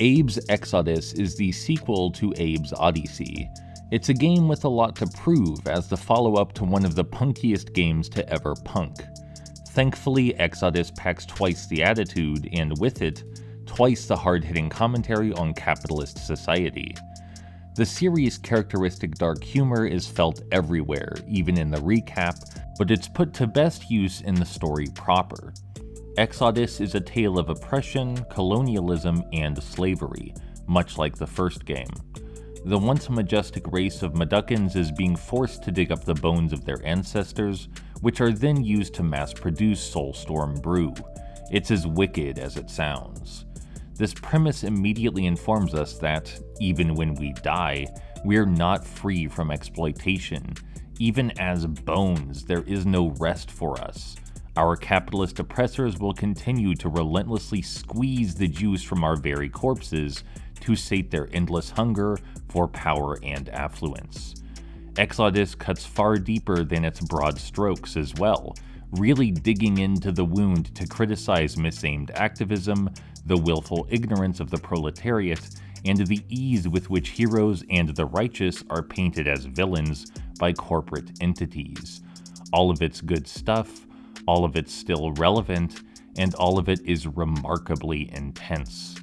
Abe's Exoddus is the sequel to Abe's Oddysee. It's a game with a lot to prove as the follow-up to one of the punkiest games to ever punk. Thankfully, Exoddus packs twice the attitude, and with it, twice the hard-hitting commentary on capitalist society. The series' characteristic dark humor is felt everywhere, even in the recap, but it's put to best use in the story proper. Exoddus is a tale of oppression, colonialism, and slavery, much like the first game. The once majestic race of Mudokons is being forced to dig up the bones of their ancestors, which are then used to mass-produce Soulstorm brew. It's as wicked as it sounds. This premise immediately informs us that, even when we die, we're not free from exploitation. Even as bones, there is no rest for us. Our capitalist oppressors will continue to relentlessly squeeze the juice from our very corpses to sate their endless hunger for power and affluence. Exoddus cuts far deeper than its broad strokes as well, really digging into the wound to criticize misaimed activism, the willful ignorance of the proletariat, and the ease with which heroes and the righteous are painted as villains by corporate entities. All of it's good stuff, all of it's still relevant, and all of it is remarkably intense.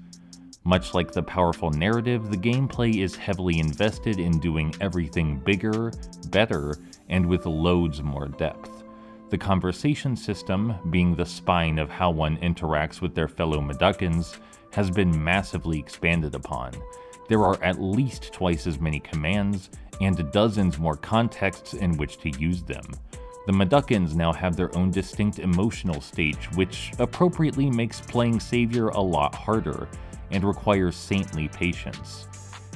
Much like the powerful narrative, the gameplay is heavily invested in doing everything bigger, better, and with loads more depth. The conversation system, being the spine of how one interacts with their fellow Mudokons, has been massively expanded upon. There are at least twice as many commands, and dozens more contexts in which to use them. The Mudokons now have their own distinct emotional stage, which appropriately makes playing Savior a lot harder, and requires saintly patience.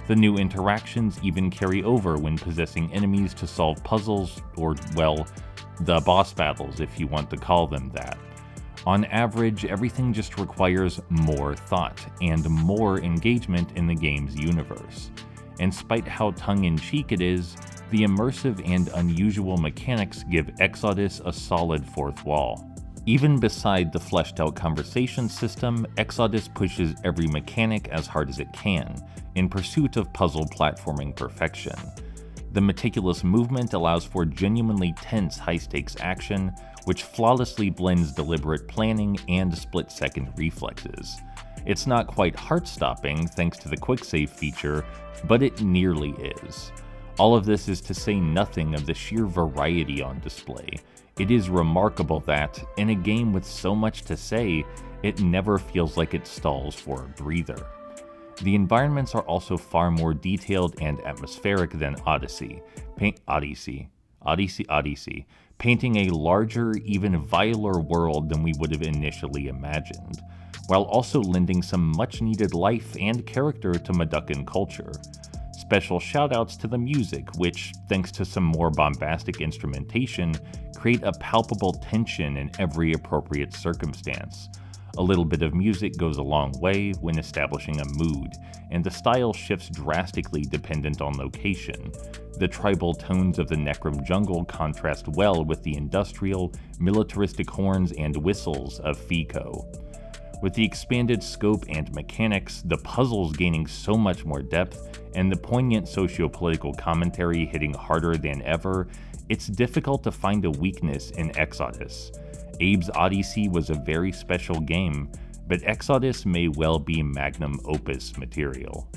The new interactions even carry over when possessing enemies to solve puzzles, or, well, the boss battles if you want to call them that. On average, everything just requires more thought, and more engagement in the game's universe. And despite how tongue-in-cheek it is, the immersive and unusual mechanics give Exoddus a solid fourth wall. Even beside the fleshed-out conversation system, Exoddus pushes every mechanic as hard as it can, in pursuit of puzzle platforming perfection. The meticulous movement allows for genuinely tense high-stakes action, which flawlessly blends deliberate planning and split-second reflexes. It's not quite heart-stopping thanks to the quick-save feature, but it nearly is. All of this is to say nothing of the sheer variety on display. It is remarkable that, in a game with so much to say, it never feels like it stalls for a breather. The environments are also far more detailed and atmospheric than Oddysee, painting a larger, even viler world than we would have initially imagined, while also lending some much-needed life and character to Mudokon culture. Special shoutouts to the music, which, thanks to some more bombastic instrumentation, create a palpable tension in every appropriate circumstance. A little bit of music goes a long way when establishing a mood, and the style shifts drastically dependent on location. The tribal tones of the Necrom jungle contrast well with the industrial, militaristic horns and whistles of Fico. With the expanded scope and mechanics, the puzzles gaining so much more depth, and the poignant socio-political commentary hitting harder than ever, it's difficult to find a weakness in Exoddus. Abe's Oddysee was a very special game, but Exoddus may well be magnum opus material.